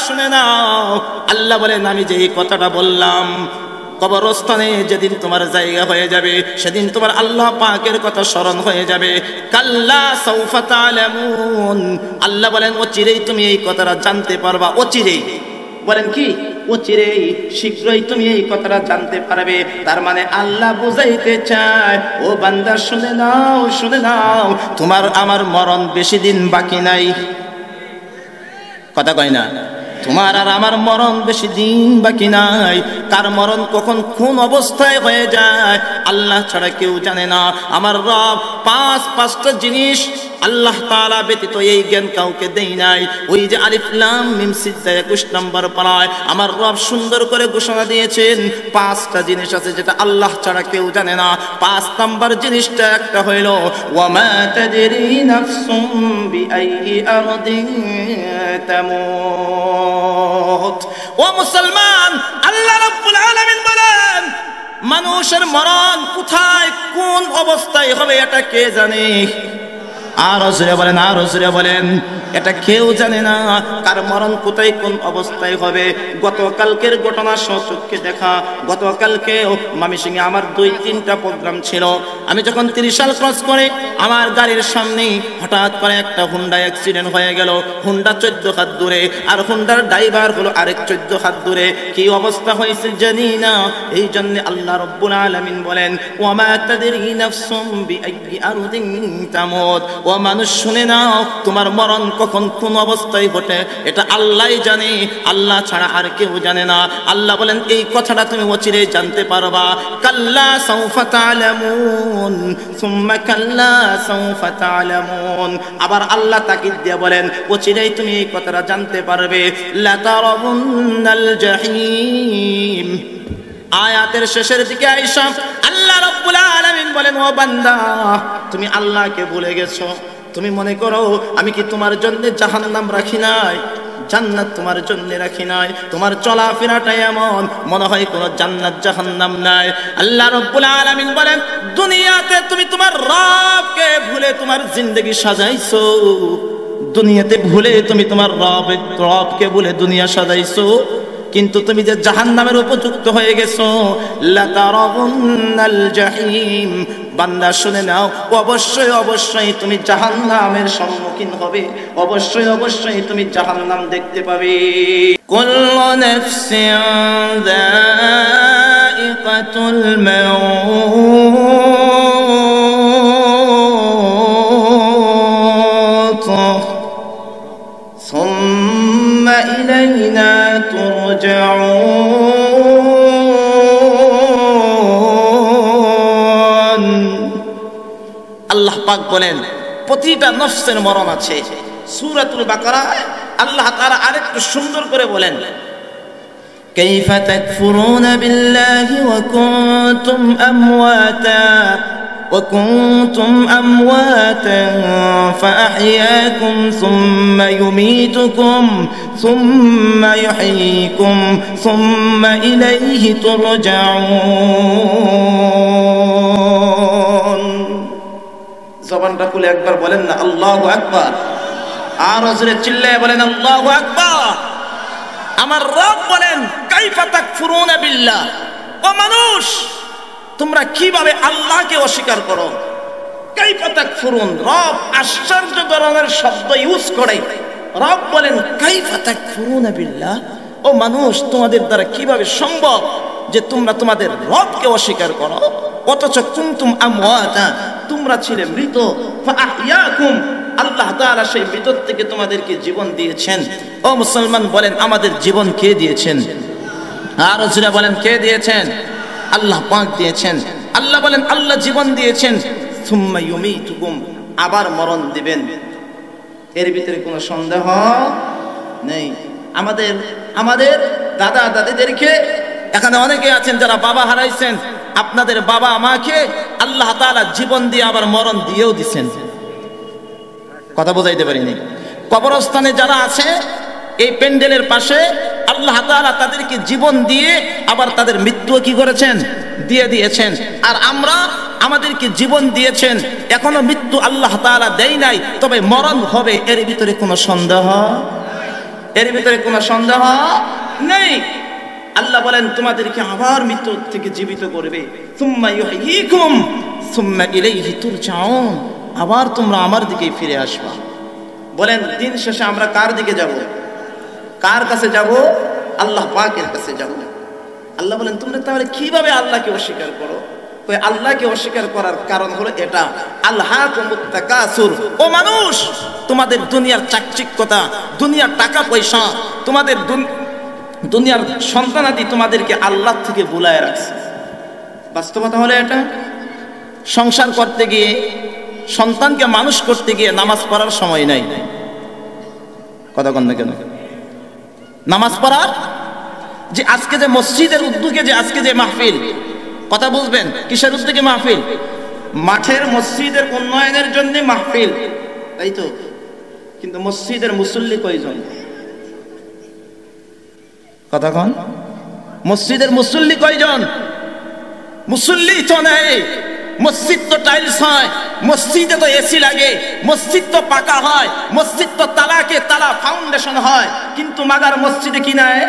শুনে নাও। আল্লাহ বলেন আমি যে এই কথাটা বললাম, কবরস্থানে যেদিন তোমার জায়গা হয়ে যাবে সেদিন তোমার আল্লাহ পাকের কথা স্মরণ হয়ে যাবে। কাল্লা সাউফা তা'লামুন, আল্লাহ বলেন অচিরেই তুমি এই কথাটা জানতে পারবা। অচিরেই বলেন কি? অচিরেই, শীঘ্রই তুমি এই কথাটা জানতে পারবে। তার মানে আল্লাহ বুঝাইতে চায়, ও বান্দা শুনে নাও, শুনে নাও, তোমার আমার মরণ বেশি দিন বাকি নাই। কথা কয় না? তোমার আর আমার মরণ বেশি দিন বাকি নাই। কার মরণ কখন কোন অবস্থায় হয়ে যায় আল্লাহ ছাড়া কেউ জানে না। আমার রব পাঁচটা জিনিস আল্লাহ তাআলা ব্যতীত এই জ্ঞান কাউকে দেই নাই। ওই যে আলিফ লাম মিম সিজদা 21 নম্বর পারায় আমার রব সুন্দর করে ঘোষণা দিয়েছেন 5টা জিনিস আছে যেটা আল্লাহ ছাড়া কেউ জানে না। 5 নম্বর জিনিসটা একটা হইল ওয়ামা তাদরি নাফসুম বিআইয়ি আরদিন তামুত। ও মুসলমান, আল্লাহ রাব্বুল আলামিন বলেন মানুষের মরণ কোথায় কোন অবস্থায় হবে এটা কে জানে? আর জোরে বলেন, আর জোরে বলেন, এটা কেউ জানে না কার মরণ কোথায় কোন অবস্থায় হবে। গতকালকের ঘটনা সচক্ষে দেখা। গতকালকে মামিসিংহে আমার 2-3টা প্রোগ্রাম ছিল। আমি যখন 30 সাল ক্রস করে আমার গাড়ির সামনে হঠাৎ করে একটা হুন্ডা অ্যাক্সিডেন্ট হয়ে গেল। হুন্ডা 14 হাত দূরে, আর হুন্ডার ড্রাইভার হলো আরেক 14 হাত দূরে। কি অবস্থা হয়েছে জানি না। এই জন্য আল্লাহ রাব্বুল আলামিন বলেন ওয়ামা তাদরি নাফসুম বিআইয়ি আরদিন তামুত। ও মানুষ শুনে নাও, তোমার মরণ কখন কোন অবস্থায় ঘটে এটা আল্লাহই জানে, আল্লাহ ছাড়া আর কেউ জানে না। আল্লাহ বলেন এই কথাটা তুমি অচিরেই জানতে পারবা। কাল্লা সাউফা তা'লামুন সুম্মা কাল্লা সাউফা তা'লামুন। আবার আল্লাহ তাকিদ দিয়ে বলেন অচিরেই তুমি এই কথাটা জানতে পারবে। লা তারাবুন্নাল জাহিম। আয়াতের শেষের দিকে আয়েশা আল্লাহ রাব্বুল আলামিন বলেন ও বান্দা, তুমি আল্লাহকে ভুলে গেছো। তুমি মনে করো আমি কি তোমার জন্য জাহান্নাম রাখি নাই, জান্নাত তোমার জন্য রাখি নাই। তোমার চলাফেরাটা এমন মনে হয় কোনো জান্নাত জাহান্নাম নাই। আল্লাহ রাব্বুল আলামিন বলেন দুনিয়াতে তুমি তোমার রবকে ভুলে তোমার জিন্দেগি সাজাইছো। দুনিয়াতে ভুলে তুমি তোমার রবকে ভুলে দুনিয়া সাজাইছো, কিন্তু তুমি যে জাহান্নামের উপযুক্ত হয়ে গেছো। লা তারাবুন্নাল জাহিম। বান্দা শুনে নাও, অবশ্যই অবশ্যই তুমি জাহান্নামের সম্মুখীন হবে। অবশ্যই অবশ্যই তুমি জাহান্নাম দেখতে পাবে। কুল্লু নাফসিন যায়িকাতুল মাউত সুম্মা ইলাইনা তুরজাউন। আল্লাহ পাক বলেন প্রতিটা নফসের মরণ আছে। সূরাতুল বাকারায় আল্লাহ তাআলা আরেকটু সুন্দর করে বলেন কাইফা তাকফুরুনা বিল্লাহি ওয়া কুনতুম আমওয়াতা وكنتم أمواتا فأحياكم ثم يميتكم ثم يحييكم ثم إليه ترجعون। জবানটা খুলে একবার বলেন না আল্লাহু আকবার। আর জোরে চিল্লায়ে বলেন আল্লাহু আকবার। আমার রব বলেন কাইফা তাকফুরুনা বিল্লাহ। ও মানুষ, তোমরা কিভাবে আল্লাহকে অস্বীকার করো? কাইফা তাকফুরুন। রব আশ্চর্য ধরনের শব্দ ইউজ করে। রব বলেন কাইফা তাকফুরুনা বিল্লাহ। ও মানুষ, তোমাদের দ্বারা কিভাবে সম্ভব যে তোমরা তোমাদের রবকে অস্বীকার করো? অথচ কুনতুম আমওয়াতা, তোমরা ছিলে মৃত। ফাআহইয়াকুম, আল্লাহ তাআলা সেই মৃত থেকে তোমাদেরকে জীবন দিয়েছেন। ও মুসলমান বলেন আমাদের জীবন কে দিয়েছেন? আর জোরে বলেন কে দিয়েছেন? আল্লাহ পাক দিয়েছেন। আল্লাহ বলেন আল্লাহ জীবন দিয়েছেন। সুম্মা ইউমীতুকুম, আবার মরণ দিবেন। এর ভিতরে কোনো সন্দেহ নেই। আমাদের দাদা দাদিদেরকে, এখানে অনেকে আছেন যারা বাবা হারাইছেন, আপনাদের বাবা মাকে আল্লাহ তাআলা জীবন দিয়ে আবার মরণ দিয়েও দিচ্ছেন। কথা বোঝাইতে পারিনি। কবরস্থানে যারা আছে এই প্যান্ডেলের পাশে আল্লাহ তাআলা তাদেরকে জীবন দিয়ে আবার তাদের মৃত্যু কি করেছেন? দিয়ে দিয়েছেন। আর আমরা আমাদেরকে জীবন দিয়েছেন, এখনো মৃত্যু আল্লাহ তাআলা দেয় নাই, তবে মরণ হবে, এর ভিতরে কোনো সন্দেহ, এর ভিতরে কোনো সন্দেহ নেই। আল্লাহ বলেন তোমাদেরকে আবার মৃত্যু থেকে জীবিত করবে, সুম্মা ইউহয়িকুম সুম্মা ইলাইহি তুরজাউন, আবার তোমরা আমার দিকেই ফিরে আসবা। বলেন দিন শেষে আমরা কার দিকে যাব? কার কাছে যাব? আল্লাহ পাকের কাছে যাব। আল্লাহ বলেন তোমরা তাহলে কিভাবে আল্লাহকে অস্বীকার করো? আল্লাহকে অস্বীকার করার কারণ হলো এটা, আলহাকুমুত তাকাসুর, ও মানুষ তোমাদের দুনিয়ার চাকচিক্যতা, দুনিয়ার টাকা পয়সা, তোমাদের দুনিয়ার সন্তানাদি তোমাদেরকে আল্লাহ থেকে ভুলায় রাখছে। বাস্তবতা হলো এটা। সংসার করতে গিয়ে, সন্তানকে মানুষ করতে গিয়ে নামাজ পড়ার সময় নাই। কথা কন না কেন? নামাজ পড়ার যে আজকে যে মসজিদের উদ্যোগে যে আজকে যে মাহফিল, কথা বুঝবেন, কিসের উদ্যোগে মাহফিল? মাঠের মসজিদের উন্নয়নের জন্য মাহফিল, তাই তো। কিন্তু মসজিদের মুসল্লি কয়জন? কথা কন, মসজিদের মুসল্লি কয়জন? মুসল্লি তো নেই। মসজিদ তো টাইলস হয়, মসজিদে তো এসি লাগে, মসজিদ তো পাকা হয়, মসজিদ তো তালাকে তালা ফাউন্ডেশন হয়, কিন্তু মাগার মসজিদে কি নাই?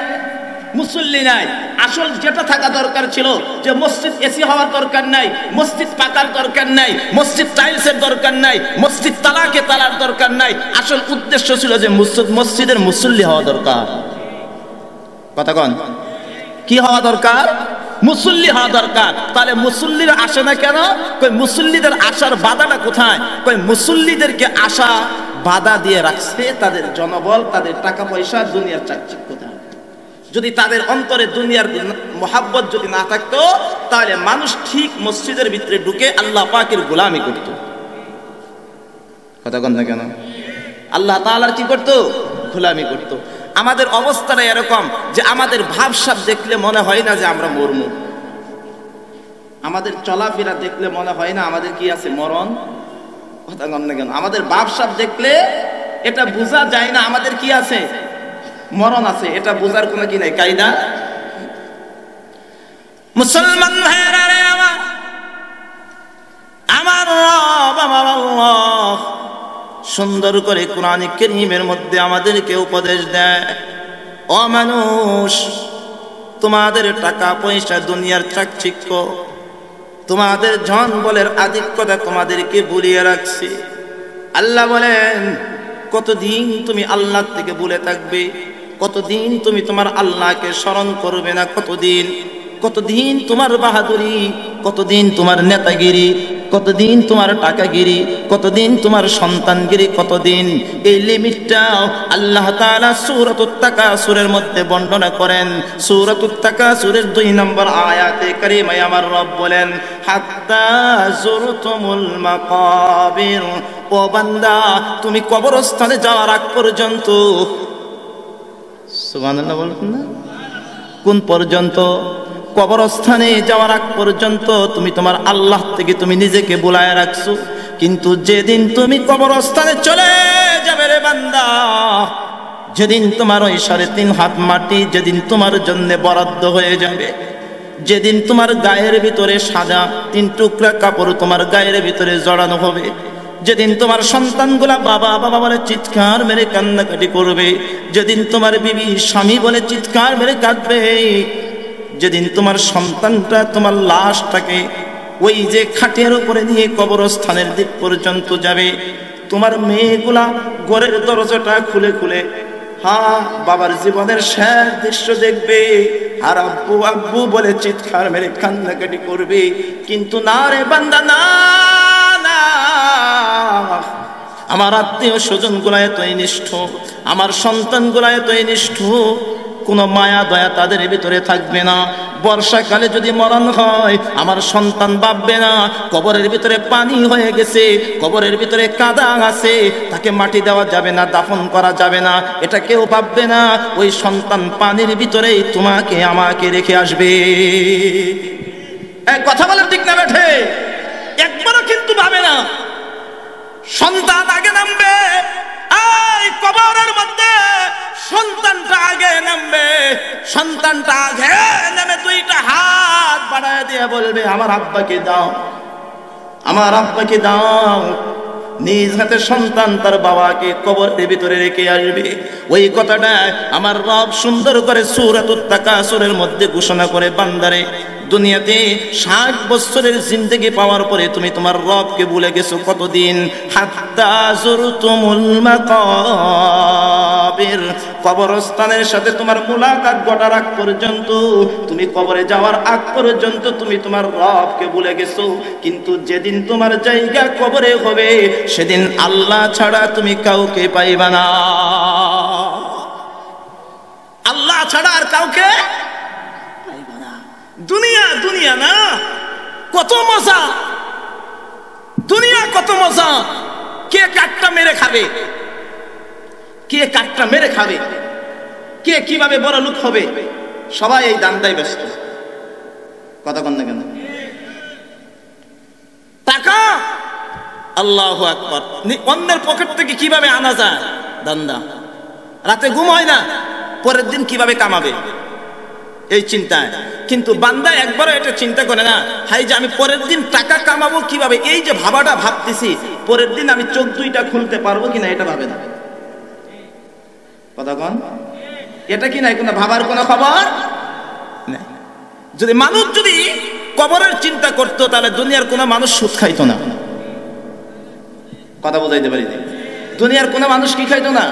মুসল্লি নাই। আসল যেটা থাকা দরকার ছিল, যে মসজিদ এসি হওয়ার দরকার নাই, মসজিদ পাকার দরকার নাই, মসজিদ টাইলসের দরকার নাই, মসজিদ তালাকে তালার দরকার নাই, আসল উদ্দেশ্য ছিল যে মসজিদের মুসল্লি হওয়া দরকার। কথা কন, কি হওয়া দরকার? মুসল্লি হওয়া দরকার। তাহলে মুসল্লিরা আসে না কেন? কই মুসল্লিদের আসার বাধাটা কোথায়? কই মুসল্লিদেরকে আসা বাধা দিয়ে রাখছে তাদের জনবল, তাদের টাকা পয়সা, দুনিয়ার চাকচিক্যতা। যদি তাদের অন্তরে দুনিয়ার মোহাব্বত যদি না থাকতো, তাহলে মানুষ ঠিক মসজিদের ভিতরে ঢুকে আল্লাহ পাকের গোলামি করত। কথা কন না কেন? আল্লাহ তাআলার কি করত? গোলামি করত। আমাদের অবস্থাটা এরকম যে আমাদের ভাবসাব দেখলে মনে হয় না যে আমরা মরমু, আমাদের চলাফেরা দেখলে মনে হয় না আমাদের কি আছে? মরণ। কথা কন না কেন? আমাদের ভাবসাব দেখলে এটা বোঝা যায় না আমাদের কি আছে? মরণ আছে। এটা বোঝার কোনো কি নাই, কায়দা। মুসলমান ভাইরা রে আমার, আমার রব আমার আল্লাহ সুন্দর করে কোরআন কারীমের মধ্যে আমাদেরকে উপদেশ দেয়, ও মানুষ তোমাদের টাকা পয়সা, দুনিয়ার চাকচিক্য, তোমাদের জন বলের আধিক্যতা তোমাদেরকে ভুলিয়ে রাখছে। আল্লাহ বলেন কতদিন তুমি আল্লাহ থেকে ভুলে থাকবে? কতদিন তুমি তোমার আল্লাহকে স্মরণ করবে না? কতদিন? কতদিন তোমার বাহাদুরি, কতদিন তোমার নেতাগিরি, কতদিন তোমার টাকাগিরি, কতদিন তোমার সন্তানগিরি, কতদিন? এই লিমিটটা আল্লাহ তাআলা সূরাতুত তাকাসুরের মধ্যে বর্ণনা করেন। সূরাতুত তাকাসুরের 2 নম্বর আয়াতে কারিমায় আমার রব বলেন, হাত্তা যুরতুমুল মাকাবির, ও বান্দা তুমি কবরস্থানে যাওয়ার আগ পর্যন্ত, সুবহানাল্লাহ বলুন না, কোন পর্যন্ত? কবরস্থানে যাওয়ার আগ পর্যন্ত তুমি তোমার আল্লাহ থেকে তুমি নিজেকে ভুলায় রাখছো। কিন্তু যেদিন তুমি কবরস্থানে চলে যাবে রে বান্দা, যেদিন তোমার ওই 3.5 হাত মাটি যেদিন তোমার জন্য বরাদ্দ হয়ে যাবে, যেদিন তোমার গায়ের ভিতরে সাদা 3 টুকরা কাপড় তোমার গায়ের ভিতরে জড়ানো হবে, যেদিন তোমার সন্তানগুলা বাবা বাবা বলে চিৎকার মেরে কান্নাকাটি করবে, যেদিন তোমার বিবি স্বামী বলে চিৎকার মেরে কাঁদবে, যেদিন তোমার সন্তানটা তোমার লাশটাকে ওই যে খাটের উপরে নিয়ে কবরস্থানের দিক পর্যন্ত যাবে, তোমার মেয়েগুলা ঘরের দরজাটা খুলে খুলে বাবার জীবনের শেষ দৃশ্য দেখবে, আর আব্বু আব্বু বলে চিৎকার মেরে কান্নাকাটি করবে। কিন্তু না রে বান্দা, না না, আমার আত্মীয় স্বজন গুলা এতই নিষ্ঠুর, আমার সন্তান গুলা এতই নিষ্ঠুর, কোনো মায়া দয়া তাদের ভিতরে থাকবে না। বর্ষাকালে যদি মরণ হয়, আমার সন্তান ভাববে না কবরের ভিতরে পানি হয়ে গেছে, কবরের ভিতরে কাদা আছে, তাকে মাটি দেওয়া যাবে না, দাফন করা যাবে না, এটা কেউ ভাববে না। ওই সন্তান পানির ভিতরেই তোমাকে আমাকে রেখে আসবে। কথা বলেন ঠিক না বেঠে? একবারও কিন্তু ভাবে না সন্তান আগে নামবে, এই কবরের মধ্যে সন্তানটা আগে নামবে, সন্তানটা আগে নেমে 2টা হাত বাড়ায় দিয়ে বলবে, আমার আব্বাকে দাও, আমার আব্বাকে দাও। নিজ হাতে সন্তান তার বাবাকে কবরের ভিতরে রেখে আসবে। ওই কথাটা আমার রব সুন্দর করে সূরাতুত তাকাসুরের মধ্যে ঘোষণা করে, বান্দারে দুনিয়াতে 60 বছরের জিন্দেগি পাওয়ার পরে তুমি তোমার রবকে ভুলে গেছো কতদিন? হাত্তা যুরতুমুল মাকাবির, কবরস্থানের সাথে তোমার মুলাকাত ঘটার আগ পর্যন্ত, তুমি কবরে যাওয়ার আগ পর্যন্ত তুমি তোমার রবকে ভুলে গেছো। কিন্তু যেদিন তোমার জায়গা কবরে হবে সেদিন আল্লাহ ছাড়া তুমি কাউকে পাইবা না। আল্লাহ ছাড়া আর কাউকে পাইবা না। দুনিয়া দুনিয়া না, কত মজা, দুনিয়া কত মজা। কে কাটটা মেরে খাবে, কে কাটটা মেরে খাবে, কে কিভাবে বড় লোক হবে, সবাই এই দান্দায় ব্যস্ত। কথা কন না কেন? টাকা, আল্লাহু আকবার, অন্যের পকেট থেকে কিভাবে আনা যায়, দান্দা। রাতে ঘুম হয় না, পরের দিন কিভাবে কামাবে এই চিন্তায়। কিন্তু বান্দা একবারও এটা চিন্তা করে না, হাই যে আমি পরের দিন টাকা কামাবো কিভাবে, এই যে ভাবাটা ভাবতেছি, পরের দিন আমি চোখ দুইটা খুলতে পারবো কিনা এটা ভাবে না। কথা কন, এটা কি নাই কোনো ভাবার কোনো খবর নাই। যদি মানুষ যদি কবরের চিন্তা করতো তাহলে দুনিয়ার কোনো মানুষ সুদ খাইতো না। কথা বোঝাইতে পারি? দুনিয়ার কোনো মানুষ কি খাইতো না?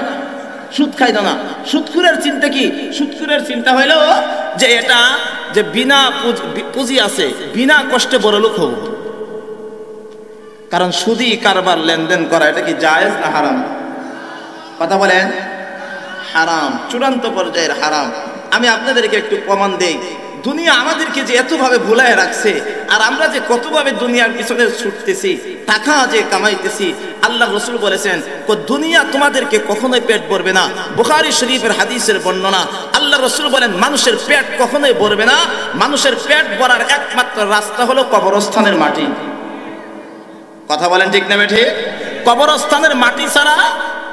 সুদ খাইতো না। সুদখুরের চিন্তা কি? সুদখুরের চিন্তা হইল যে এটা যে বিনা পুঁজি আছে, বিনা কষ্টে বড় লোক হব। কারণ সুদি কারবার লেনদেন করা এটা কি জায়েজ না হারাম? কথা বলেন। হারাম, চূড়ান্ত পর্যায়ের হারাম। আমি আপনাদেরকে একটু প্রমাণ দেই, দুনিয়া আমাদেরকে যে এতভাবে ভুলায় রাখছে, আর আমরা যে কতভাবে দুনিয়ার পিছনে ছুটতেছি, টাকা যে কামাইতেছি। আল্লাহ রাসূল বলেছেন, দুনিয়া তোমাদেরকে কখনোই পেট ভরবে না। বুখারী শরীফের হাদিসের বর্ণনা, আল্লাহ রাসূল বলেন মানুষের পেট কখনোই ভরবে না। মানুষের পেট ভরার একমাত্র রাস্তা হলো কবরস্থানের মাটি। কথা বলেন ঠিক না বেঠে? কবরস্থানের মাটি ছাড়া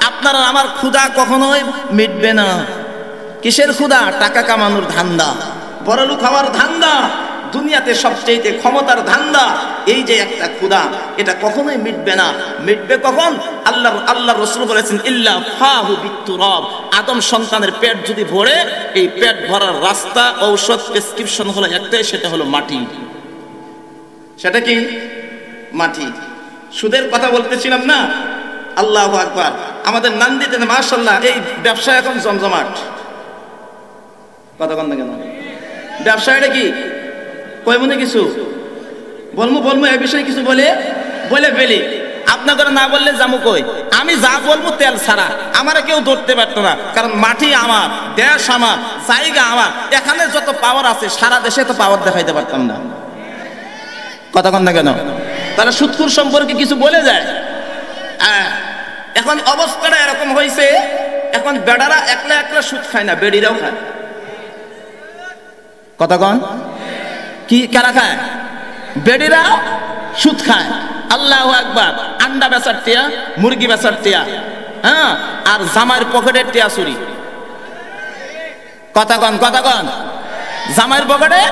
আপনার আমার ক্ষুধা কখনোই মিটবে না। কিসের ক্ষুধা? টাকা কামানোর ধান্দা, বড়লোক হওয়ার ধান্দা, দুনিয়াতে সবচেয়ে ক্ষমতার ধান্দা। এই যে একটা ক্ষুধা, এটা কখনোই মিটবে না। মিটবে কখন? আল্লাহ রাসূল বলেছেন, ইল্লা ফাহু বিতুরাব, আদম সন্তানের পেট যদি ভরে, এই পেট ভরার রাস্তা, ঔষধ, প্রেসক্রিপশন হলো একটাই, সেটা হলো মাটি। সেটা কি? মাটি। সুদের কথা বলতেছিলাম না? আল্লাহু আকবার। আমাদের নান্দিতে মাশাআল্লাহ এই ব্যবসা এখন জমজমাট। কথা কন না কেন? ব্যবসা এটা কি কই মনে কিছু বলবো এই বিষয়ে কিছু বলে ফেলি। আপনাকে না বললে যাবো কই? আমি যা বলবো তেল ছাড়া, আমারে কেউ ধরতে পারতো না। কারণ মাটি আমার, দেশ আমার, জায়গা আমার। এখানে যত পাওয়ার আছে সারা দেশে তো পাওয়ার দেখাইতে পারতাম না। কথা কন না কেন? তাহলে সুদখোর সম্পর্কে কিছু বলে যায়। এখন অবস্থাটা এরকম হয়েছে, এখন বেড়ারা একলা একলা সুদ খায় না, বেড়িরাও খায়। কথা কন, কি কারা খায়? বেড়িরা সুদ খায়। আল্লাহু আকবার। আন্ডা বেচার টিয়া, মুরগি বেচার টিয়া, হ্যাঁ, আর জামাইয়ের পকেটের টিয়া চুরি। কথা কন, কথা কন। জামাইয়ের পকেটে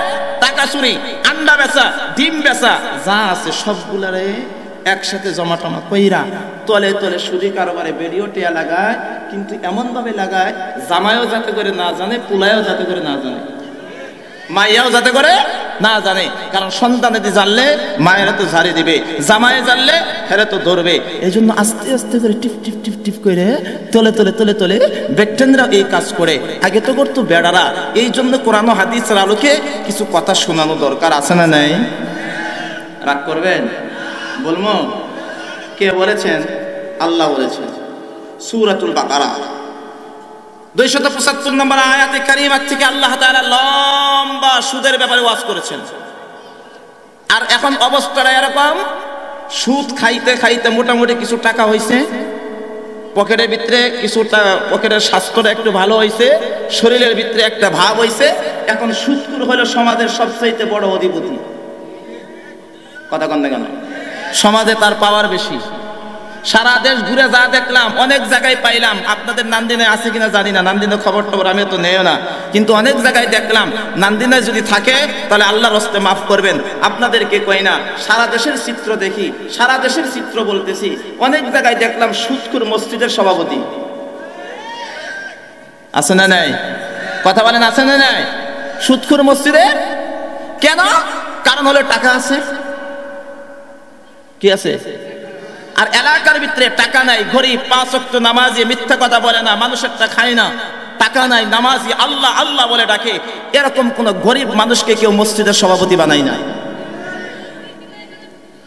টাকা চুরি, আন্ডা বেচা, ডিম বেচা, যা আছে সবগুলারে একসাথে জমা টমা কইরা তলে তলে সুদি কারবারে বেরিও টিয়া লাগায়। কিন্তু এমন ভাবে লাগায় জামাইও যাতে করে না জানে, পুলাইও যাতে করে না জানে, মাইয়াও যাতে করে না জানে। কারণ সন্তানে জানলে মায়েরা তো ঝাড়ি দিবে, জামাইয়ে জানলে হেরে তো ধরবে। এই জন্য আস্তে আস্তে করে টিপ টিপ টিপ টিপ করে তলে তলে তলে তলে ব্যক্তিরা এই কাজ করে। আগে তো করতো বেড়ারা। এই জন্য কোরআন ও হাদিসের আলোকে কিছু কথা শোনানো দরকার আছে না নাই? রাগ করবেন? বলবো? কে বলেছেন? আল্লাহ বলেছেন। সূরাতুল বাকারা 275 নম্বর আয়াতে কারিমা থেকে আল্লাহ তাআলা লম্বা সুদের ব্যাপারে ওয়াজ করেছেন। আর এখন অবস্থাটা এরকম, সুদ খাইতে খাইতে মোটামুটি কিছু টাকা হয়েছে, পকেটের ভিতরে কিছুটা, পকেটের স্বাস্থ্যটা একটু ভালো হয়েছে, শরীরের ভিতরে একটা ভাব হয়েছে। এখন সুদখোর হলো সমাজের সবচেয়ে বড় অধিপতি। কথা কন না কেন? সমাজে তার পাওয়ার বেশি। সারা দেশ ঘুরে যা দেখলাম, অনেক জায়গায় পাইলাম। আপনাদের নান্দিনে আছে কিনা জানি না, নান্দিনে খবর টবর আমি তো নেও না, কিন্তু অনেক জায়গায় দেখলাম। নান্দিনে যদি থাকে তাহলে আল্লাহর হস্তে মাফ করবেন, আপনাদেরকে কই না, সারা দেশের চিত্র দেখি, সারা দেশের চিত্র বলতেছি। অনেক জায়গায় দেখলাম সুদখোর মসজিদের সভাপতি আছে না নাই? কথা বলেন আছে না নাই? সুদখোর মসজিদে কেন? কারণ হলো টাকা আছে। কি আছে? আর এলাকার ভিতরে টাকা নাই, গরিব, 5 ওয়াক্ত নামাজি, মিথ্যা কথা বলে না, মানুষেরটা খায় না, টাকা নাই, নামাজি, আল্লাহ আল্লাহ বলে ডাকে, এরকম কোন গরিব মানুষকে কেউ মসজিদের সভাপতি বানায় না।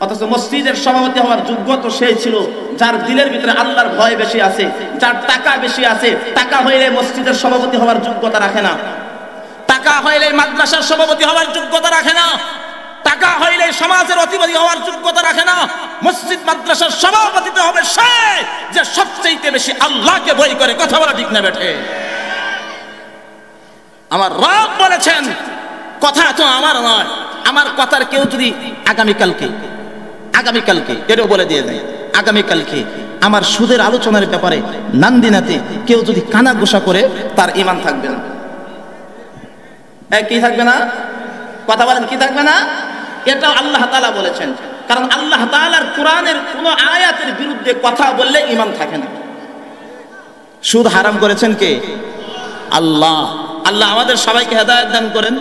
অথচ মসজিদের সভাপতি হওয়ার যোগ্য তো সেই ছিল যার দিলের ভিতরে আল্লাহর ভয় বেশি আছে, যার টাকা বেশি আছে। টাকা হইলে মসজিদের সভাপতি হওয়ার যোগ্যতা রাখে না, টাকা হইলে মাদ্রাসার সভাপতি হওয়ার যোগ্যতা রাখে না, টাকা হইলে সমাজের অধিপতি হওয়ার যোগ্যতা রাখে না। মসজিদ মাদ্রাসার সভাপতি হবে সে যে সবচেয়ে বেশি আল্লাহকে ভয় করে। কথা বলা ঠিক না বেঠে? আমার রব বলেছেন, কথা তো আমার নয়, আমার কথার কেউ যদি আগামীকালকে এটাও বলে দিয়ে দেয়, আগামীকালকে আমার সুদের আলোচনার ব্যাপারে নান্দিনাতে কেউ যদি কানা গোসা করে, তার ঈমান থাকবে না। কি থাকবে না? কথা বলেন, কি থাকবে না? এটাও আল্লাহ তাআলা বলেছেন। কারণ আল্লাহ তাআলার কোরআনের কোন আয়াতের বিরুদ্ধে কথা বললে ঈমান থাকে না। সুদ হারাম করেছেন কে? আল্লাহ। আল্লাহ আমাদের সবাইকে হেদায়েত দান করেন।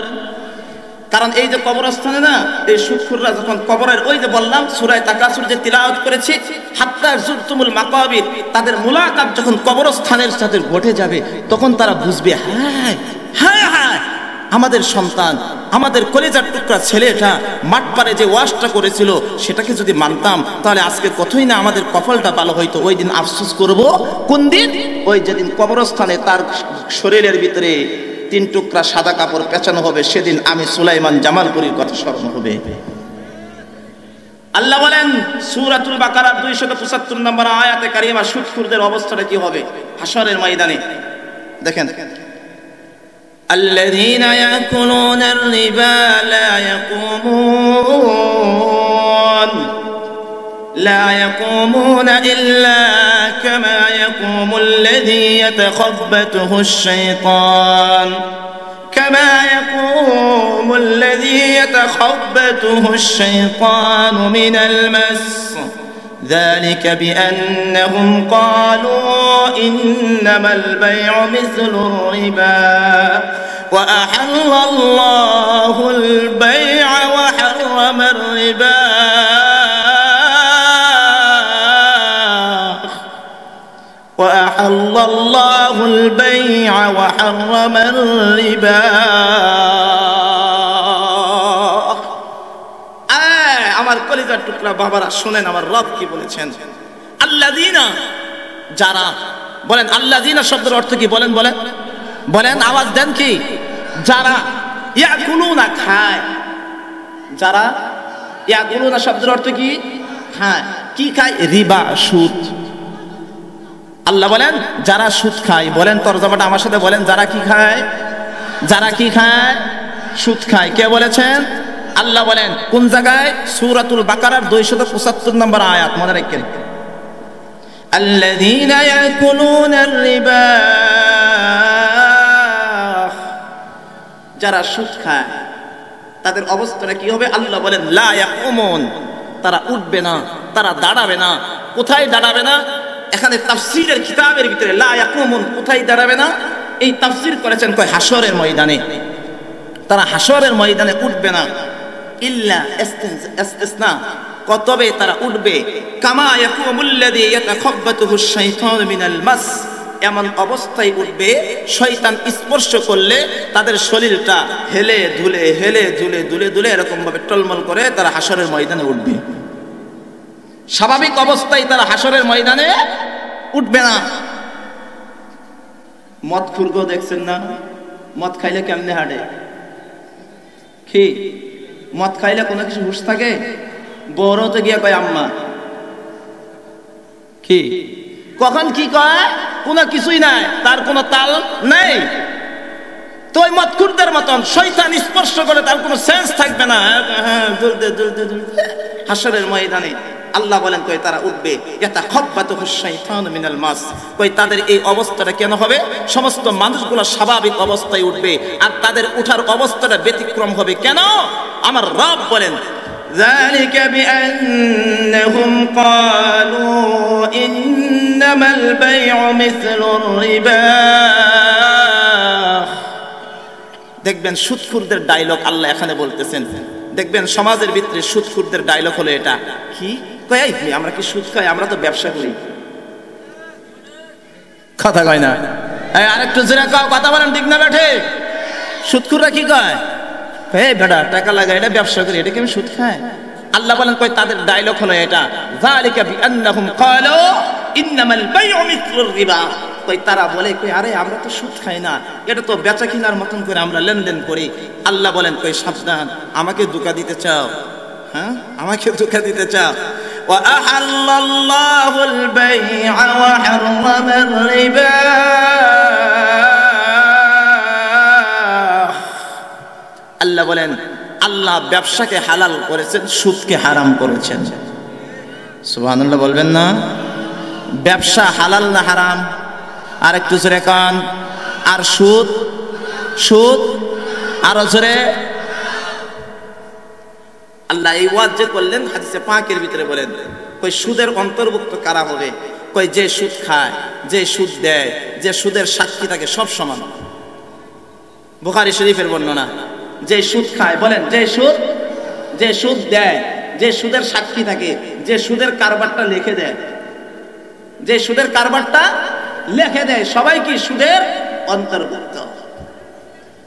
কারণ এই যে কবরস্থানে না, এই সুদখোররা যখন কবরের, ওই যে বললাম সূরা তাকাসুর যে তিলাওয়াত করেছি, হাত্তা যুরতুমুল মাকাবির, তাদের মুলাকাত যখন কবরস্থানের সাথে ঘটে যাবে, তখন তারা বুঝবে, হ্যাঁ হ্যাঁ হ্যাঁ, আমাদের সন্তান, আমাদের কলিজার টুকরা ছেলেটা মাঠ পারে যে ওয়াজটা করেছিল, সেটাকে যদি মানতাম তাহলে আজকে কতই না আমাদের কপালটা ভালো হইতো। ওই দিন আফসোস করব কোন দিন? ওই যেদিন কবরস্থানে তার শরীরের ভিতরে 3 টুকরা সাদা কাপড় পেঁচানো হবে, সেদিন আমি সুলাইমান জামালপুরীর কথা স্মরণ হবে। আল্লাহ বলেন সূরাতুল বাকারার 275 নম্বর আয়াতে কারিমা, সুদখোরদের অবস্থাটা কি হবে হাশরের ময়দানে? দেখেন, الذين يأكلون الربا لا يقومون إلا كما يقوم الذي يتخبطه الشيطان من المس، ذلك بأنهم قالوا إنما البيع مثل الربا وأحل الله البيع وحرم الربا وأحل الله البيع وحرم الربا। আমার কলিজার টুকরা বাবারা শুনেন, আমার রব কি বলেছেন। আল্লাযীনা, যারা, বলেন আল্লাযীনা শব্দের অর্থ কি? বলেন বলেন বলেন, আওয়াজ দেন কি? যারা ইয়াকুলুনা, খায়। যারা ইয়াকুলুনা শব্দের অর্থ কি? খায়। কি খায়? রিবা, সুদ। আল্লাহ বলেন যারা সুদ খায়। বলেন তরজমাটা আমার সাথে বলেন, যারা কি খায়? যারা কি খায়? সুদ খায়। কে বলেছেন? আল্লাহ বলেন। কোন জায়গায়? সূরাতুল বাকারার 275 নম্বর আয়াত, মনে রাখেন। আল্লাযীনা ইয়াকুলুনার রিবা, যারা সুদ খায় তাদের অবস্থাটা কি হবে? আল্লাহ বলেন লা ইয়াকুমুন, তারা উঠবে না, তারা দাঁড়াবে না। কোথায় দাঁড়াবে না? এখানে তাফসীরের কিতাবের ভিতরে লা ইয়াকুমুন কোথায় দাঁড়াবে না, এই তাফসীর করেছেন কয় হাশরের ময়দানে। তারা হাশরের ময়দানে উঠবে না। ইল্লা ইসতিসনা, তবে তারা উঠবে কামা ইয়াকুমুল্লাযী ইয়াতাখাব্বাতুহু শাইতানু মিনাল মাস, এমন অবস্থায় উঠবে শয়তান স্পর্শ করলে তাদের শরীরটা হেলে ধুলে হেলে ধুলে ধুলে ধুলে এরকম ভাবে টলমল করে তারা হাশরের ময়দানে উঠবে। স্বাভাবিক অবস্থায় তারা হাশরের ময়দানে উঠবে না। মদ খুরগো দেখছেন না? মদ খাইলে কেমনে হাঁটে? কি মদ খাইলে কোনো কিছু হুঁশ থাকে? বড়তে গিয়া কয় আম্মা, কি কখন কি কয়? কোনো কিছুই নাই, তার কোনো তাল নেই। তো ওই মদখুরদের মতন শয়তান স্পর্শ করে তার কোনো সেন্স থাকবে না। হ্যাঁ, দুলতে দুলতে দুলতে হাশরের ময়দানে আল্লাহ বলেন কই তারা উঠবে ইয়াতাখাব্বাতুহুশ শাইতানু মিনাল মাস, কই তাদের এই অবস্থাটা কেন হবে? সমস্ত মানুষগুলো স্বাভাবিক অবস্থায় উঠবে আর তাদের ওঠার অবস্থাটা ব্যতিক্রম হবে কেন? আমার রব বলেন ذلك بأنهم قالوا إنما البيع مثل الربا। দেখবেন সুদখোরদের ডায়লগ আল্লাহ এখানে বলতেছেন। দেখবেন সমাজের ভিতরে সুদখোরদের ডায়লগ হলো এটা কি, কই আমরা কি সুদ খাই? আমরা তো ব্যবসা করি। কথা কয় না, আরেকটু জোরে কথা বলেন, ঠিক না বেঠে? সুদখোররা কি কয়? হে বেটা টাকা লাগায়, এটা ব্যবসা করি, এটা কি আমি সুদ খাই? আল্লাহ বলেন কই তাদের ডায়লগ হলো এটা, যালিকা বিআন্নাহুম ক্বালু ইন্নামাল বাইউ মিসলুর রিবা। কই তারা বলে কই আরে আমরা তো সুদ খাই না, এটা তো বেচা কিনার মতন করে আমরা লেনদেন করি। আল্লাহ বলেন কই সাবধান, আমাকে ধোঁকা দিতে চাও? হ্যাঁ, আমাকে ধোঁকা দিতে চাও? ওয়া আহাল্লাল্লাহুল বাই'a ওয়া হাররামার রিবা। আল্লাহ বলেন আল্লাহ ব্যবসাকে হালাল করেছেন, সুদকে হারাম করেছেন। সুবহানাল্লাহ বলবেন না? ব্যবসা হালাল না হারাম? আর একটু জোরে কান। আর সুদ, সুদ আরো জোরে। আল্লাহ এই ওয়াজ যে করলেন হাদিসে পাকের ভিতরে বলেন কই সুদের অন্তর্ভুক্ত কারা হবে? কই যে সুদ খায়, যে সুদ দেয়, যে সুদের সাক্ষী থাকে, সব সমান। বুখারী শরীফের বর্ণনা, যে সুদ খায়, বলেন যে সুদ দেয়, যে সুদের সাক্ষী থাকে, যে সুদের কারবারটা লিখে দেয়, যে সুদের কারবারটা লিখে দেয়, সবাই কি সুদের অন্তর্ভুক্ত।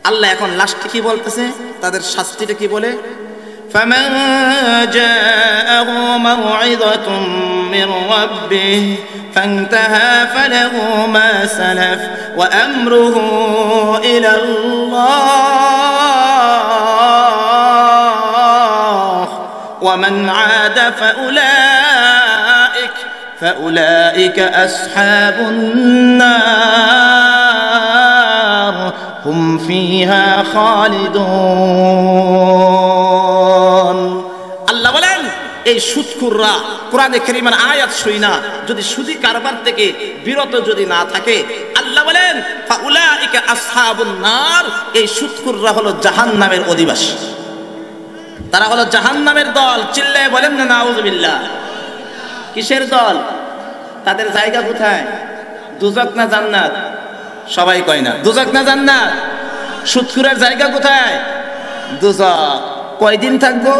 আল্লাহ এখন লাস্টে কি বলতেছে, তাদের শাস্তিটা কি বলে? فمن جاءه موعظة من ربه فانتهى فله ما سلف وأمره إلى الله ومن عاد فأولئك أصحاب النار هم فيها خالدون। আল্লাহ বলেন এই সুদখোররা কোরআনে কারীমের আয়াত শুইনা যদি সুদি কারবার থেকে বিরত যদি না থাকে, আল্লাহ বলেন ফাউলাইকা আসহাবুন নার, এই সুদখোররা হলো জাহান্নামের অধিবাসী, তারা হলো জাহান্নামের দল। চিল্লায়ে বলেন না নাউযুবিল্লাহ। কিসের দল? তাদের জায়গা কোথায়? দুজক না জান্নাত? সবাই কয় না দুজক না জান্নাত। সুদখোরের জায়গা কোথায়? দুজক। কয়দিন থাকবো?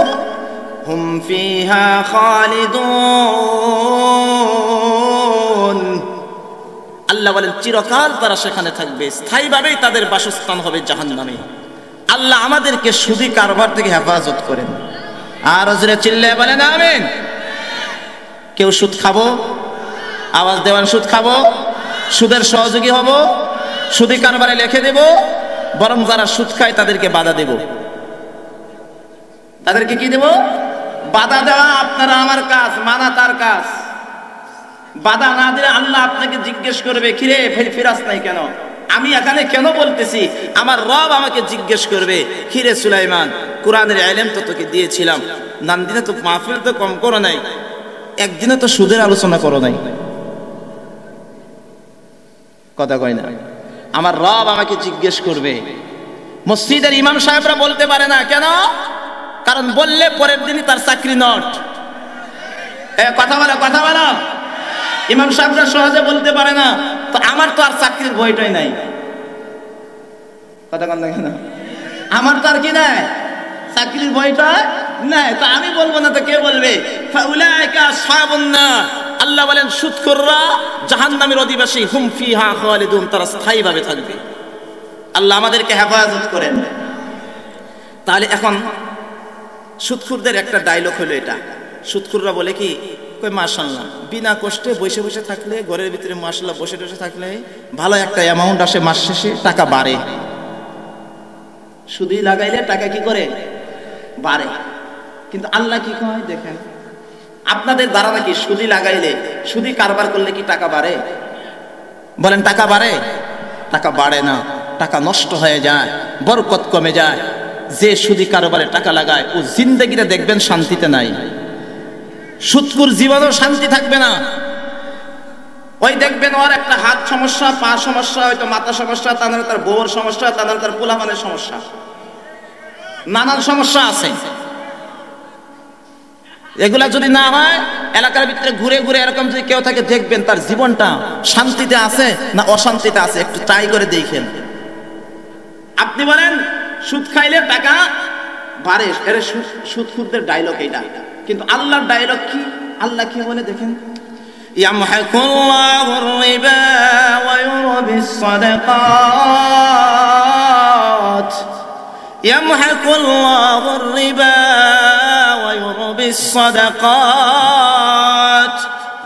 হুম ফিহা খালিদুন। আল্লাহ বলেন চিরকাল তারা সেখানে থাকবে, স্থায়ীভাবেই তাদের বাসস্থান হবে জাহান্নামে। আল্লাহ আমাদেরকে সুদি কারবার থেকে হেফাজত করেন। আর জোরে চিল্লায়ে বলেন আমিন। কেউ সুদ খাবো? আওয়াজ দেওয়ান, সুদ খাবো? সুদের সহযোগী হব? সুদি কারবারে লিখে দেব? বরং যারা সুদ খায় তাদেরকে বাধা দেব। তাদেরকে কি দেব? বাধা দেওয়া আপনারা আমার কাজ, মানা তার কাজ। বাধা না দিলে আল্লাহ আপনাকে জিজ্ঞেস করবে কিরে ফিরাস নাই কেন? আমি এখানে কেন বলতেছি, আমার রব আমাকে জিজ্ঞেস করবে কিরে সুলাইমান কোরআনের ইলম তো তোকে দিয়েছিলাম, নান্দিনে তো মাহফিল তো কম করো নাই, একদিনে তো সুদের আলোচনা করো নাই। কথা কয় না? আমার রব আমাকে জিজ্ঞেস করবে। মসজিদের ইমাম সাহেবরা বলতে পারে না কেন? কারণ বললে পরের দিনই তার চাকরি নট। কথা বলো। ইমাম সাহেবরা সহজে বলতে পারে না, তো আমার তো আর চাকরির ভয়টাই নাই। কথা কন না কেন? আমার তো আর কি নাই, চাকরির ভয়টা নাই, তো আমি বলবো না তো কে বলবে? ফাউলাইকা আসহাবুন নার। আল্লাহ বলেন সুদখোররা জাহান্নামের অধিবাসী, হুম ফিহা খালিদুন, তারা স্থায়ীভাবে থাকবে। আল্লাহ আমাদেরকে হেফাজত করেন। তাহলে এখন সুদখোরদের একটা ডায়লগ হলো এটা। সুদখোররা বলে কি, কই মাশাআল্লাহ বিনা কষ্টে বসে বসে থাকলে, ঘরের ভিতরে মাশাআল্লাহ বসে বসে থাকলে ভালো একটা অ্যামাউন্ট আসে, মাস শেষে টাকা বাড়ে। সুদি লাগাইলে টাকা কি করে? বাড়ে। কিন্তু আল্লাহ কি কয় দেখেন, আপনাদের দ্বারা নাকি সুদি লাগাইলে, সুদি কারবার করলে কি টাকা বাড়ে? বলেন টাকা বাড়ে? টাকা বাড়ে না, টাকা নষ্ট হয়ে যায়, বরকত কমে যায়। যে সুদি কারবারে টাকা লাগায় ও জিন্দেগিতে দেখবেন শান্তিতে নাই। সুদখোর জীবনেও শান্তি থাকবে না। ওই দেখবেন ওর একটা হাত সমস্যা, পা সমস্যা, হয়তো মাথা সমস্যা, তার বউর সমস্যা, তার পোলাপানের সমস্যা, নানান সমস্যা আছে। এগুলা যদি না হয়, এলাকার ভিতরে ঘুরে ঘুরে এরকম যদি কেউ থাকে, দেখবেন তার জীবনটা শান্তিতে আছে না অশান্তিতে আছে, একটু ট্রাই করে দেখেন। আপনি বলেন সুদ খাইলে টাকা বাড়ে, এটা সুদখোরদের ডায়লগ এইটা, কিন্তু আল্লাহর ডায়লগ কি? আল্লাহ কি বলে দেখেন, ইয়ামহাকুল্লাহুর রিবা ওয়া ইউরবিস সাদাকাত, ইয়ামহাকুল্লাহুর রিবা ওয়া ইউরবিস সাদাকাত,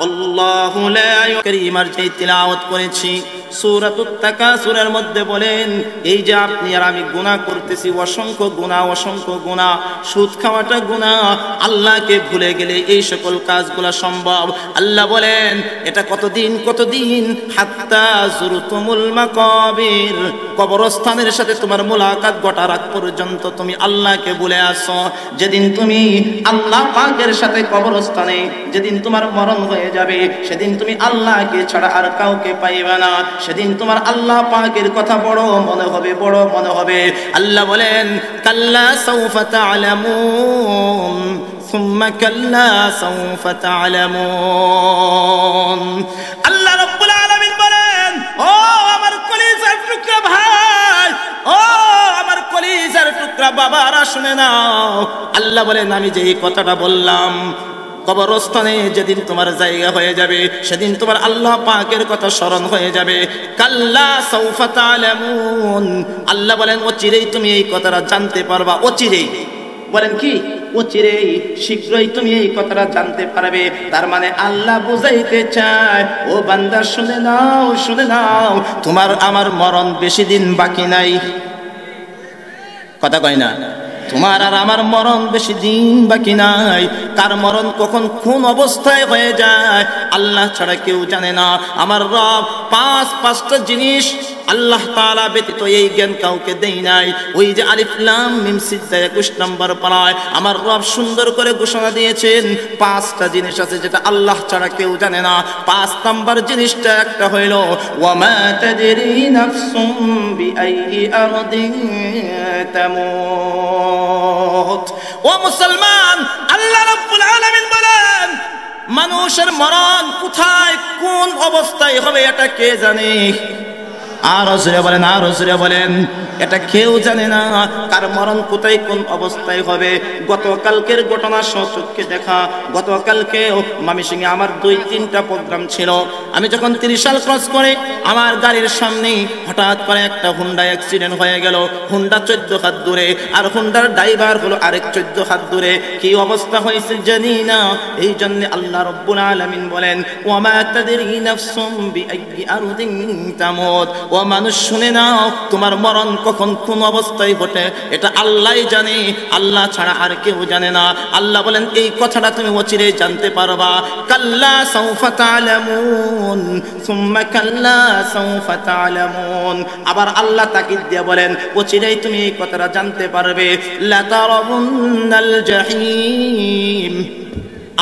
আল্লাহু লা কারীমার যে তিলাওয়াত করেছি সূরাতুত তাকাসুরের মধ্যে বলেন, এই যে আপনি আর আমি গুনাহ করতেছি, অসংখ্য গুনাহ, সুদ খাওয়াটা গুনাহ, আল্লাহকে ভুলে গেলে এই সকল কাজগুলো সম্ভব। আল্লাহ বলেন এটা কতদিন হাত্তা যুরতুমুল মাকাবির, কবরস্থানের সাথে তোমার মুলাকাত ঘটার আগ পর্যন্ত তুমি আল্লাহকে ভুলে আসো। যেদিন তুমি আল্লাহ পাকের সাথে কবরস্থানে, যেদিন তোমার মরণ হয়ে যাবে, সেদিন তুমি আল্লাহকে ছাড়া আর কাউকে পাইবে না। সেদিন তোমার আল্লাহ পাকের কথা বড় মনে হবে। আল্লাহ বলেন কাল্লা সাউফা তা'লামুন সুম্মা কাল্লা সাউফা তা'লামুন। আল্লাহ রাব্বুল আলামিন বলেন, ও আমার কলিজার টুকরা ভাই, ও আমার কলিজার টুকরা বাবারা, শুনে নাও। আল্লাহ বলেন আমি যে এই কথাটা বললাম, কবরস্থানে যেদিন তোমার জায়গা হয়ে যাবে, সেদিন তোমার আল্লাহ পাকের কথা স্মরণ হয়ে যাবে। কাল্লা সাউফা তা'লামুন, আল্লাহ বলেন অচিরেই তুমি এই কথাটা জানতে পারবা। অচিরেই বলেন কি? অচিরেই, শীঘ্রই তুমি এই কথাটা জানতে পারবে। তার মানে আল্লাহ বুঝাইতে চায়, ও বান্দা শুনে নাও, তোমার আমার মরণ বেশি দিন বাকি নাই। কথা কয় না? তোমার আর আমার মরণ বেশি দিন বাকি নাই। কার মরণ কখন কোন অবস্থায় হয়ে যায় আল্লাহ ছাড়া কেউ জানে না। আমার রব পাঁচটা জিনিস আল্লাহ তাআলা ব্যতীত এই জ্ঞান কাউকে দেই নাই। ওই যে আলিফ লাম মিম সিজদা 21 নম্বর পারায় আমার রব সুন্দর করে ঘোষণা দিয়েছেন, 5টা জিনিস আছে যেটা আল্লাহ ছাড়া কেউ জানে না। 5 নম্বর জিনিসটা একটা হইল ওয়া মা তাদরি নাফসুম বিআইয়ি আরদিন তামুত। ও মুসলমান, আল্লাহ রাব্বুল আলামিন বলেন মানুষের মরণ কোথায় কোন অবস্থায় হবে এটা কে জানে? আরো জোরে বলেন এটা কেউ জানে না। কার মরণ কোথায় কোন অবস্থায় হবে। গতকালকের ঘটনা সচক্ষে দেখা। গতকালকে মামিসিংহে আমার 2-3টা প্রোগ্রাম ছিল। আমি যখন 30 সাল ক্রস করে আমার গাড়ির সামনে হঠাৎ করে একটা হুন্ডা অ্যাক্সিডেন্ট হয়ে গেল। হুন্ডা 14 হাত দূরে, আর হুন্ডার ড্রাইভার হলো আরেক 14 হাত দূরে। কি অবস্থা হয়েছে জানি না। এই জন্য আল্লাহ রাব্বুল আলামিন বলেন ওয়া মা তাদরি নাফসুম বিআইয়ি আরদিন তামুত। ও মানুষ শুনে নাও, তোমার মরণ কখন কোন অবস্থায় ঘটে এটা আল্লাহই জানে, আল্লাহ ছাড়া আর কেউ জানে না। আল্লাহ বলেন এই কথাটা তুমি অচিরেই জানতে পারবা। কাল্লা সাউফা তা'লামুন সুম্মা কাল্লা সাউফা তা'লামুন। আবার আল্লাহ তাকিদ দিয়ে বলেন অচিরেই তুমি এই কথাটা জানতে পারবে। লা তারাবুন্নাল জাহিম।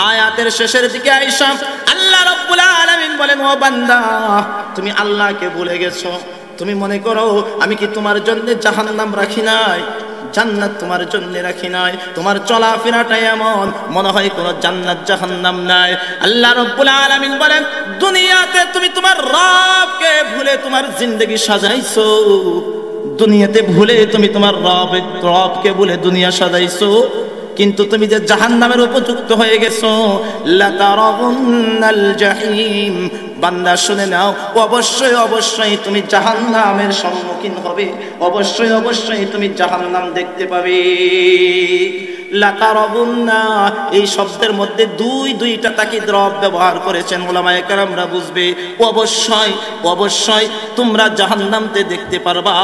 আয়াতের শেষের দিকে আয়েশা আল্লাহ রাব্বুল আলামিন বলেন ও বান্দা, তুমি আল্লাহকে ভুলে গেছো। তুমি মনে করো আমি কি তোমার জন্য জাহান্নাম রাখি নাই, জান্নাত তোমার জন্য রাখি নাই। তোমার চলাফেরাটাই এমন মনে হয় কোনো জান্নাত জাহান্নাম নাই। আল্লাহ রাব্বুল আলামিন বলেন দুনিয়াতে তুমি তোমার রবকে ভুলে তোমার জিন্দেগি সাজাইছো। দুনিয়াতে ভুলে তুমি তোমার রবকে ভুলে দুনিয়া সাজাইছো, কিন্তু তুমি যে জাহান্নামের উপযুক্ত হয়ে গেছো। লা তারাবুন্নাল জাহিম। বান্দা শুনে নাও, অবশ্যই তুমি জাহান্নামের সম্মুখীন হবে। অবশ্যই তুমি জাহান্নাম দেখতে পাবে। লা তারাবুন্না এই শব্দের মধ্যে দুইটা তাকিদ রব ব্যবহার করেছেন। উলামায়ে কেরামরা বুঝবে অবশ্যই তোমরা জাহান্নামতে দেখতে পারবা।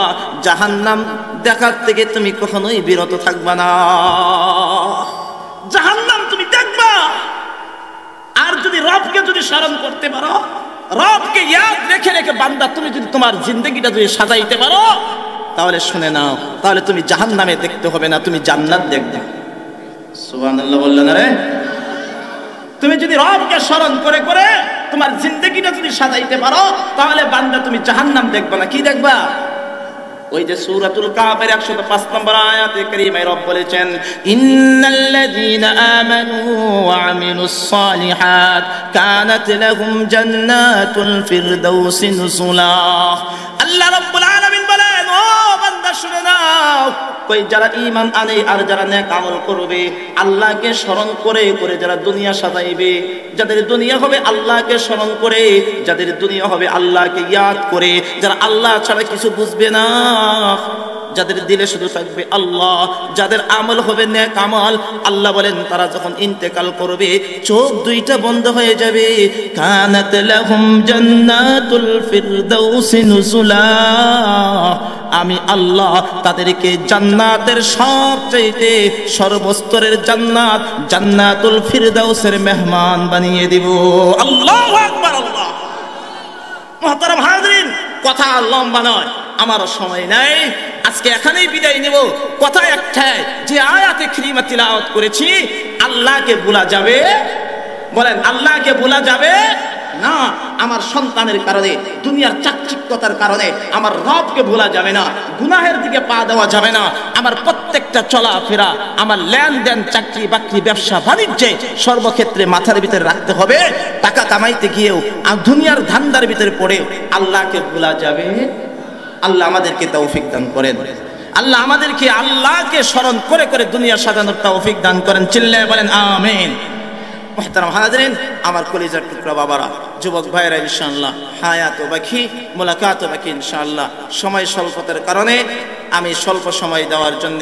জাহান্নাম দেখার থেকে তুমি কখনোই বিরত থাকবা না। জাহান্নাম তুমি দেখবা। আর যদি রবকে স্মরণ করতে পারো, রবকে ইয়াদ রেখে বান্দা তুমি যদি তোমার জিন্দেগিটা যদি সাজাইতে পারো, তাহলে শুনে নাও, তাহলে তুমি জাহান্নামে দেখতে হবে না, তুমি জান্নাত দেখবে। সুবহানাল্লাহ বললেন রে। তুমি যদি রবকে স্মরণ করে করে তোমার জিন্দেগিটা যদি সাজাইতে পারো, তাহলে বান্দা তুমি জাহান্নাম দেখবা না, কি দেখবা? ওই যে সূরাতুল কাফের 105 নম্বর আয়াতে কারীমায় রব বলেছেন, ইন্নাল্লাযীনা আমানু ওয়া আমিলুস সালিহাত কানাত লাহুম জান্নাতুল ফিরদাউসি নুজুলা। আল্লাহ রাব্বুল আলামিন বলেন, ও বান্দা শুনে নাও, কই যারা ঈমান আনে আর যারা নেক আমল করবে, আল্লাহকে স্মরণ করে করে যারা দুনিয়া সাজাইবে, যাদের দুনিয়া হবে আল্লাহকে স্মরণ করে, যাদের দুনিয়া হবে আল্লাহকে ইয়াদ করে, যারা আল্লাহ ছাড়া কিছু বুঝবে না, যাদের দিলে শুধু থাকবে আল্লাহ, যাদের আমল হবে নেক আমল, আল্লাহ বলেন তারা যখন ইন্তেকাল করবে চোখ দুইটা বন্ধ হয়ে যাবে। কানাত লাহুম জান্নাতুল ফিরদাউসি নুজুলা। আমি আল্লাহ তাদেরকে জান্নাতের সবচেয়ে সর্বস্তরের জান্নাত, জান্নাতুল ফিরদাউসের মেহমান বানিয়ে দিব। আল্লাহু আকবার। আল্লাহ মুহতারাম হাজিরিন, কথা লম্বা নয়, আমারও সময় নাই, আজকে এখানেই বিদায় নেব। কথা একটাই, যে আয়াতে কারিমা তিলাওয়াত করেছি, আল্লাহকে ভোলা যাবে? বলেন, আল্লাহকে ভোলা যাবে না। আমার সন্তানের কারণে, দুনিয়ার চাকচিক্যতার কারণে আমার রবকে ভোলা যাবে না, গুনাহের দিকে পা দেওয়া যাবে না। আমার প্রত্যেকটা চলাফেরা, আমার লেনদেন, চাকরি বাকরি, ব্যবসা বাণিজ্যে সর্বক্ষেত্রে মাথার ভিতরে রাখতে হবে। টাকা কামাইতে গিয়েও আর দুনিয়ার ধান্দার ভিতরে পড়ে আল্লাহকে ভোলা যাবে? আল্লাহ আমাদেরকে তৌফিক দান করেন। আল্লাহ আমাদেরকে আল্লাহকে স্মরণ করে করে দুনিয়া সাজানোর তৌফিক দান করেন। চিল্লায় বলেন আমিন। মুহতারাম হাজিরিন, আমার কলিজার টুকরা বাবারা, যুবক ভাইরা, ইনশাআল্লাহ হায়াত বাকি, মুলাকাত বাকি ইনশাআল্লাহ। সময় স্বল্পতার কারণে আমি স্বল্প সময় দেওয়ার জন্য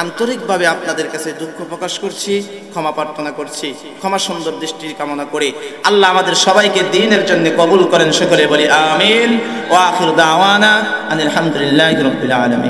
আন্তরিকভাবে আপনাদের কাছে দুঃখ প্রকাশ করছি, ক্ষমা প্রার্থনা করছি। ক্ষমা সুন্দর দৃষ্টি কামনা করে আল্লাহ আমাদের সবাইকে দ্বীনের জন্য কবুল করেন। সকলে বলি আমিন। ওয়া আখিরু দাওয়ানা আনিল হামদুলিল্লাহি রাব্বিল আলামিন।